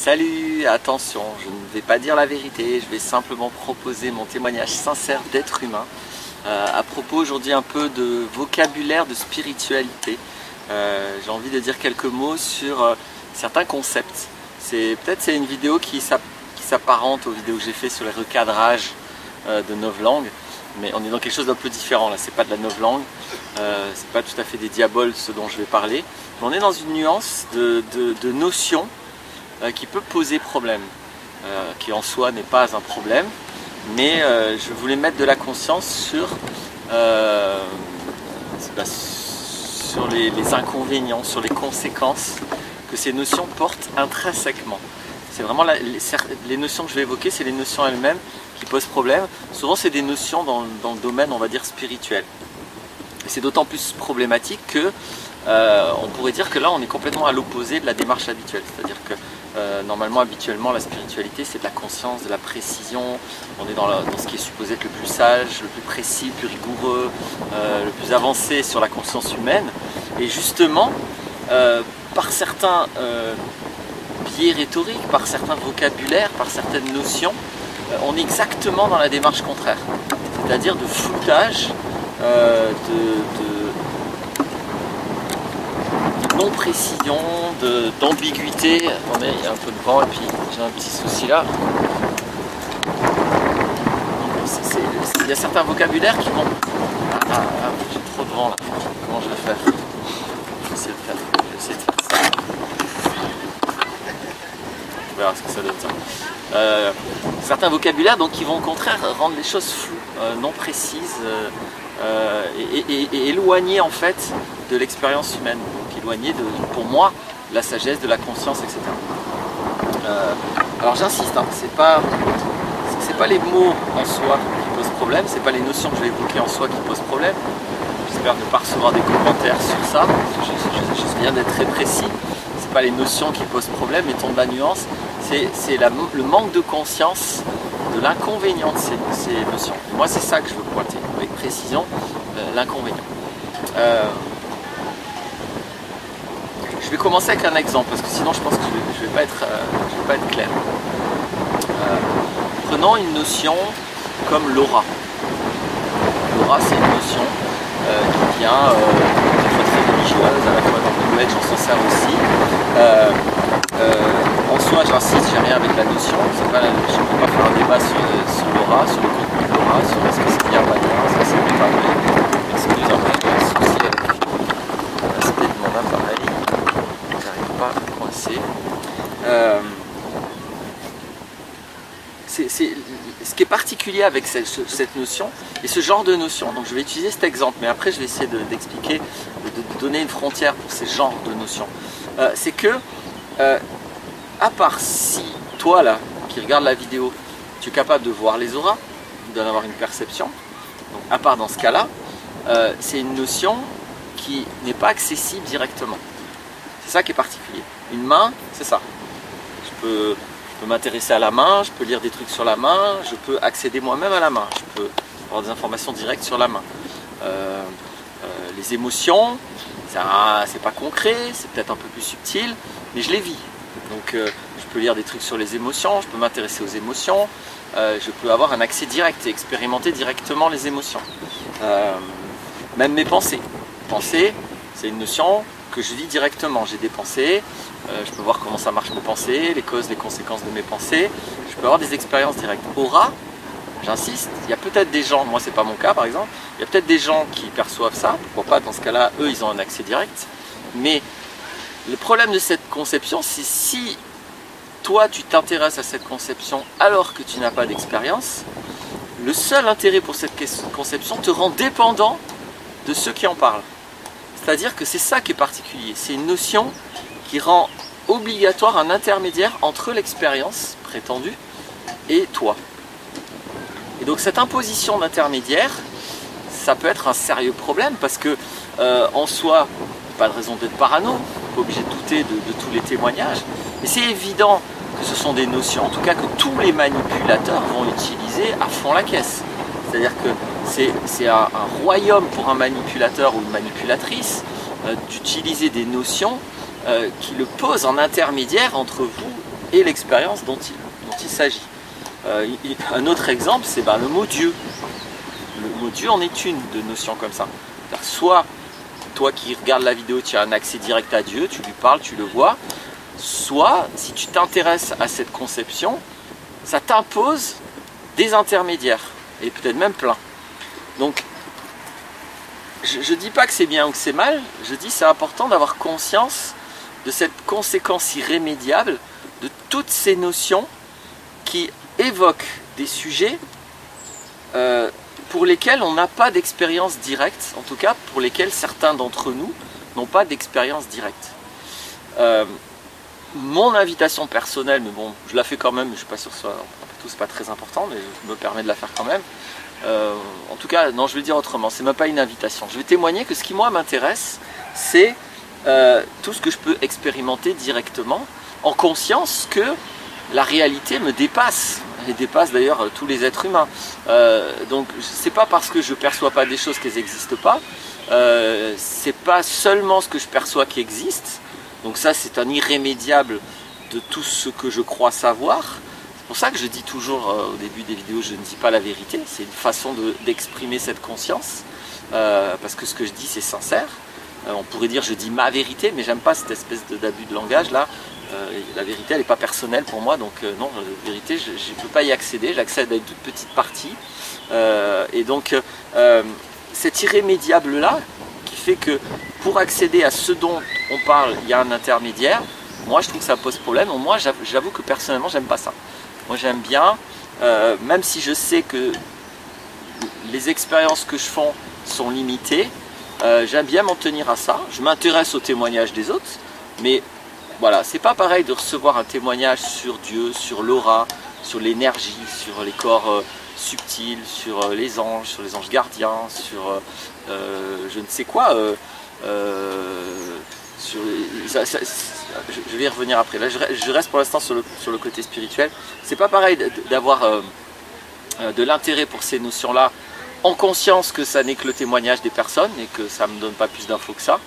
Salut, attention, je ne vais pas dire la vérité, je vais simplement proposer mon témoignage sincère d'être humain à propos aujourd'hui un peu de vocabulaire, de spiritualité. J'ai envie de dire quelques mots sur certains concepts. Peut-être c'est une vidéo qui s'apparente aux vidéos que j'ai fait sur les recadrages de novlangue, mais on est dans quelque chose d'un peu différent là, c'est pas de la novlangue, c'est pas tout à fait des diaboles ce dont je vais parler, mais on est dans une nuance de notions qui peut poser problème, qui en soi n'est pas un problème, mais je voulais mettre de la conscience sur les inconvénients, sur les conséquences que ces notions portent intrinsèquement. C'est vraiment les notions que je vais évoquer, c'est les notions elles-mêmes qui posent problème. Souvent c'est des notions dans le domaine, on va dire, spirituel. Et c'est d'autant plus problématique que on pourrait dire que là on est complètement à l'opposé de la démarche habituelle. C'est-à-dire que normalement, habituellement, la spiritualité c'est de la conscience, de la précision. On est dans ce qui est supposé être le plus sage, le plus précis, le plus rigoureux, le plus avancé sur la conscience humaine. Et justement, par certains biais rhétoriques, par certains vocabulaires, par certaines notions, on est exactement dans la démarche contraire. C'est-à-dire de floutage, de non-précision, d'ambiguïté. Attendez, il y a un peu de vent et puis j'ai un petit souci là. Il y a certains vocabulaires qui vont... j'ai trop de vent là. Comment je vais faire? Je vais essayer de faire ça. On verra ce que ça donne ça. Certains vocabulaires donc, qui vont au contraire rendre les choses floues, non précises et éloigner en fait de l'expérience humaine. Éloigné pour moi, de la sagesse, de la conscience, etc. Alors j'insiste, hein, c'est pas les mots en soi qui posent problème, c'est pas les notions que je vais évoquer en soi qui posent problème. J'espère ne pas recevoir des commentaires sur ça, je viens d'être très précis. C'est pas les notions qui posent problème, mettons de la nuance, c'est le manque de conscience de l'inconvénient de ces notions. Et moi c'est ça que je veux pointer, avec précision, l'inconvénient. Je vais commencer avec un exemple, parce que sinon je pense que je ne vais pas être clair. Prenons une notion comme l'aura. L'aura, c'est une notion qui vient à la fois très religieuse, à la fois dans le New Age, on s'en sert aussi. En soi, j'insiste, j'ai rien avec la notion. Je ne peux pas faire un débat sur l'aura, sur le contenu de l'aura, sur est-ce que c'est bien ou pas bien, est-ce que c'est pas vrai. Excusez-moi, j'ai un souci avec l'aspect de mon appareil. Pas coincé. Ce qui est particulier avec cette notion et ce genre de notion, donc je vais utiliser cet exemple, mais après je vais essayer d'expliquer, de donner une frontière pour ces genres de notions. C'est que, à part si toi là, qui regarde la vidéo, tu es capable de voir les auras, d'en avoir une perception, donc à part dans ce cas-là, c'est une notion qui n'est pas accessible directement. C'est ça qui est particulier. Une main, c'est ça. Je peux m'intéresser à la main, je peux lire des trucs sur la main, je peux accéder moi-même à la main, je peux avoir des informations directes sur la main. Les émotions, c'est pas concret, c'est peut-être un peu plus subtil, mais je les vis. Donc je peux lire des trucs sur les émotions, je peux m'intéresser aux émotions, je peux avoir un accès direct et expérimenter directement les émotions. Même mes pensées. Pensées, c'est une notion que je vis directement. J'ai des pensées, je peux voir comment ça marche mes pensées, les causes, les conséquences de mes pensées, je peux avoir des expériences directes. Aura, j'insiste, il y a peut-être des gens, moi c'est pas mon cas par exemple, il y a peut-être des gens qui perçoivent ça, pourquoi pas, dans ce cas-là, eux ils ont un accès direct, mais le problème de cette conception, c'est si toi tu t'intéresses à cette conception alors que tu n'as pas d'expérience, le seul intérêt pour cette conception te rend dépendant de ceux qui en parlent. C'est-à-dire que c'est ça qui est particulier, c'est une notion qui rend obligatoire un intermédiaire entre l'expérience prétendue et toi. Et donc cette imposition d'intermédiaire, ça peut être un sérieux problème parce que en soi, pas de raison d'être parano, pas obligé de douter de tous les témoignages, mais c'est évident que ce sont des notions, en tout cas que tous les manipulateurs vont utiliser à fond la caisse. C'est-à-dire que c'est un royaume pour un manipulateur ou une manipulatrice d'utiliser des notions qui le posent en intermédiaire entre vous et l'expérience dont il s'agit. Un autre exemple, c'est le mot Dieu. Le mot Dieu en est une de notions comme ça. Soit toi qui regardes la vidéo, tu as un accès direct à Dieu, tu lui parles, tu le vois. Soit, si tu t'intéresses à cette conception, ça t'impose des intermédiaires, et peut-être même plein. Donc, je ne dis pas que c'est bien ou que c'est mal, je dis que c'est important d'avoir conscience de cette conséquence irrémédiable de toutes ces notions qui évoquent des sujets pour lesquels on n'a pas d'expérience directe, en tout cas pour lesquels certains d'entre nous n'ont pas d'expérience directe. Mon invitation personnelle, mais bon, je la fais quand même, je ne suis pas sûr que ce soit, après tout, c'est pas très important, mais je me permets de la faire quand même. En tout cas, non, je vais dire autrement, c'est même pas une invitation. Je vais témoigner que ce qui, moi, m'intéresse, c'est tout ce que je peux expérimenter directement, en conscience que la réalité me dépasse. Elle dépasse d'ailleurs tous les êtres humains. Donc, c'est pas parce que je perçois pas des choses qu'elles n'existent pas. C'est pas seulement ce que je perçois qui existe. Donc ça, c'est un irrémédiable de tout ce que je crois savoir. C'est pour ça que je dis toujours au début des vidéos, je ne dis pas la vérité. C'est une façon d'exprimer cette conscience. Parce que ce que je dis, c'est sincère. On pourrait dire je dis ma vérité, mais j'aime pas cette espèce d'abus de langage là. La vérité, elle n'est pas personnelle pour moi, donc non, la vérité, je ne peux pas y accéder. J'accède à une toute petite partie. Et donc, cet irrémédiable là, qui fait que pour accéder à ce dont on parle, il y a un intermédiaire. Moi, je trouve que ça pose problème. Moi, j'avoue que personnellement, j'aime pas ça. Moi, j'aime bien, même si je sais que les expériences que je fais sont limitées, j'aime bien m'en tenir à ça. Je m'intéresse aux témoignages des autres, mais voilà, c'est pas pareil de recevoir un témoignage sur Dieu, sur l'aura, sur l'énergie, sur les corps subtils, sur les anges gardiens, sur je ne sais quoi. Je vais y revenir après. Là, je reste pour l'instant sur le côté spirituel. C'est pas pareil d'avoir de l'intérêt pour ces notions-là, en conscience que ça n'est que le témoignage des personnes et que ça ne me donne pas plus d'infos que ça.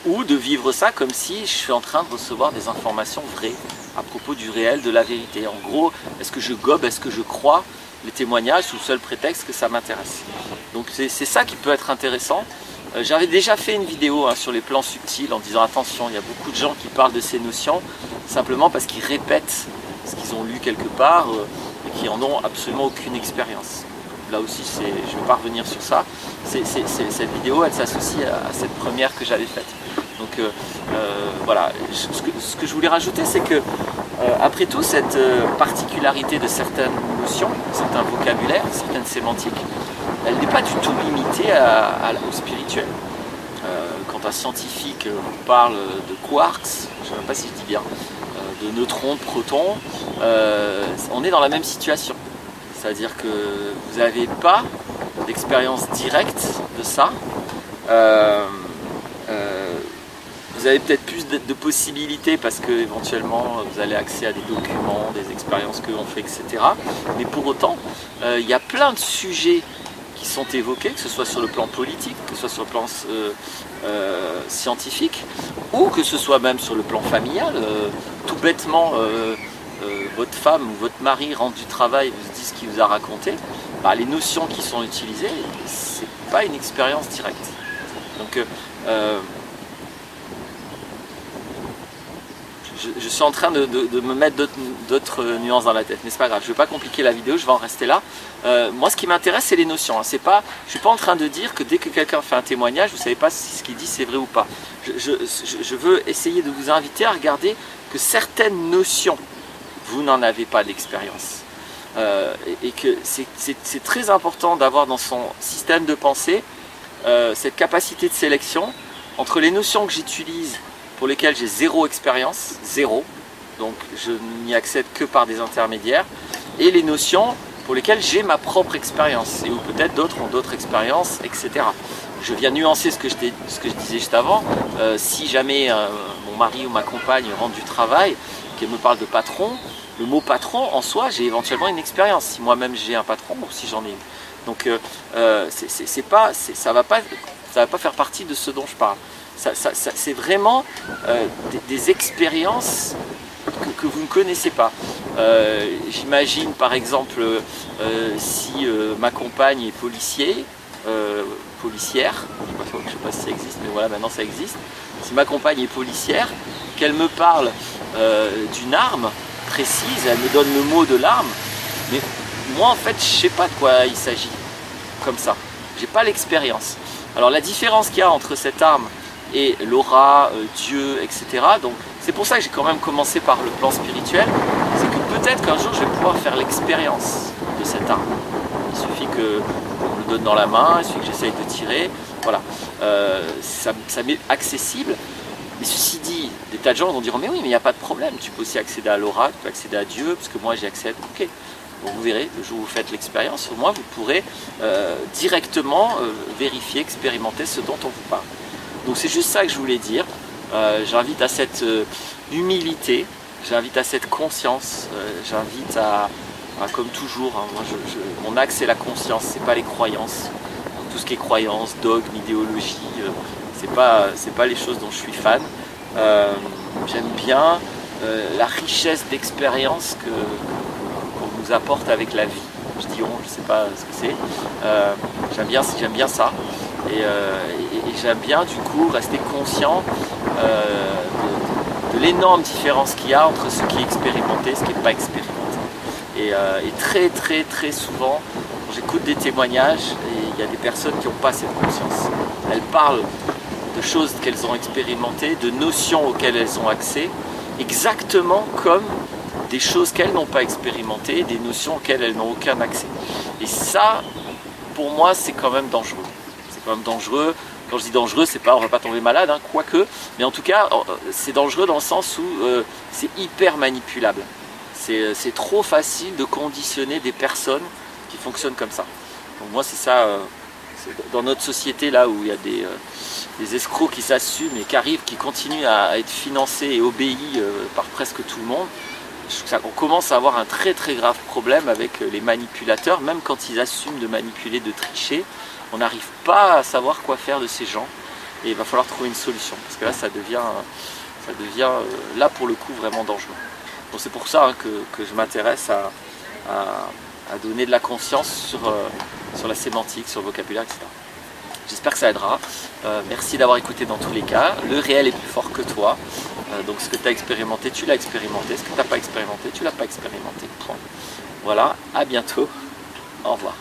Ou de vivre ça comme si je suis en train de recevoir des informations vraies à propos du réel, de la vérité. En gros, est-ce que je gobe, est-ce que je crois les témoignages sous le seul prétexte que ça m'intéresse. Donc c'est ça qui peut être intéressant. J'avais déjà fait une vidéo sur les plans subtils en disant attention, il y a beaucoup de gens qui parlent de ces notions simplement parce qu'ils répètent ce qu'ils ont lu quelque part et qui en ont absolument aucune expérience. Là aussi, je ne vais pas revenir sur ça. Cette vidéo, elle s'associe à cette première que j'avais faite. Donc voilà, ce que je voulais rajouter, c'est que après tout, cette particularité de certaines notions, certains vocabulaires, certaines sémantiques, elle n'est pas du tout limitée au spirituel. Quand un scientifique vous parle de quarks, je ne sais même pas si je dis bien, de neutrons, de protons, on est dans la même situation. C'est-à-dire que vous n'avez pas d'expérience directe de ça. Vous avez peut-être plus de possibilités parce que éventuellement vous avez accès à des documents, des expériences que l'on fait, etc. Mais pour autant, il y a plein de sujets qui sont évoqués, que ce soit sur le plan politique, que ce soit sur le plan scientifique, ou que ce soit même sur le plan familial. Tout bêtement, votre femme ou votre mari rentre du travail et vous dit ce qu'il vous a raconté, les notions qui sont utilisées, c'est pas une expérience directe. Donc je suis en train de me mettre d'autres nuances dans la tête, mais c'est pas grave, je ne vais pas compliquer la vidéo, je vais en rester là. Moi, ce qui m'intéresse, c'est les notions. Je ne suis pas en train de dire que dès que quelqu'un fait un témoignage, vous ne savez pas si ce qu'il dit c'est vrai ou pas. Je veux essayer de vous inviter à regarder que certaines notions, vous n'en avez pas d'expérience. Et que c'est très important d'avoir dans son système de pensée cette capacité de sélection entre les notions que j'utilise pour lesquelles j'ai zéro expérience, donc je n'y accède que par des intermédiaires, et les notions pour lesquelles j'ai ma propre expérience, et où peut-être d'autres ont d'autres expériences, etc. Je viens nuancer ce que je disais juste avant. Si jamais mon mari ou ma compagne rentre du travail, qu'elle me parle de patron, le mot patron en soi, j'ai éventuellement une expérience, si moi-même j'ai un patron ou si j'en ai une. Donc ça va pas faire partie de ce dont je parle. C'est vraiment des expériences que vous ne connaissez pas. J'imagine par exemple si ma compagne est policière, je ne sais pas si ça existe, mais voilà, maintenant ça existe. Si ma compagne est policière, qu'elle me parle d'une arme précise, elle me donne le mot de l'arme, mais moi en fait je ne sais pas de quoi il s'agit, comme ça, j'ai pas l'expérience. Alors la différence qu'il y a entre cette arme et l'aura, Dieu, etc. Donc c'est pour ça que j'ai quand même commencé par le plan spirituel, c'est que peut-être qu'un jour je vais pouvoir faire l'expérience de cette arme. Il suffit que on me le donne dans la main, il suffit que j'essaye de tirer, voilà. Ça m'est accessible. Mais ceci dit, des tas de gens vont dire mais oui, mais il n'y a pas de problème, tu peux aussi accéder à l'aura, tu peux accéder à Dieu, parce que moi j'y accède, ok. Donc vous verrez, le jour où vous faites l'expérience, au moins vous pourrez directement vérifier, expérimenter ce dont on vous parle. Donc c'est juste ça que je voulais dire. J'invite à cette humilité, j'invite à cette conscience, j'invite à comme toujours, hein, moi mon axe c'est la conscience, c'est pas les croyances. Donc, tout ce qui est croyances, dogmes, idéologie, c'est pas les choses dont je suis fan. J'aime bien la richesse d'expérience qu'on nous apporte avec la vie. Je dis on, je sais pas ce que c'est. J'aime bien ça. Et j'aime bien du coup rester conscient de l'énorme différence qu'il y a entre ce qui est expérimenté et ce qui n'est pas expérimenté. Et très souvent, quand j'écoute des témoignages, il y a des personnes qui n'ont pas cette conscience. Elles parlent de choses qu'elles ont expérimentées, de notions auxquelles elles ont accès, exactement comme des choses qu'elles n'ont pas expérimentées, des notions auxquelles elles n'ont aucun accès. Et ça, pour moi, c'est quand même dangereux. C'est quand même dangereux. Quand je dis dangereux, c'est pas on va pas tomber malade, hein, quoique, mais en tout cas, c'est dangereux dans le sens où c'est hyper manipulable. C'est trop facile de conditionner des personnes qui fonctionnent comme ça. Donc moi, c'est ça, dans notre société, là où il y a des escrocs qui s'assument et qui continuent à être financés et obéis par presque tout le monde, on commence à avoir un très grave problème avec les manipulateurs, même quand ils assument de manipuler, de tricher. On n'arrive pas à savoir quoi faire de ces gens et il va falloir trouver une solution parce que là ça devient là pour le coup vraiment dangereux. Donc c'est pour ça hein, que je m'intéresse à donner de la conscience sur la sémantique, sur le vocabulaire, etc. J'espère que ça aidera. Merci d'avoir écouté dans tous les cas. Le réel est plus fort que toi. Donc ce que tu as expérimenté, tu l'as expérimenté. Ce que tu n'as pas expérimenté, tu l'as pas expérimenté. Point. Voilà, à bientôt. Au revoir.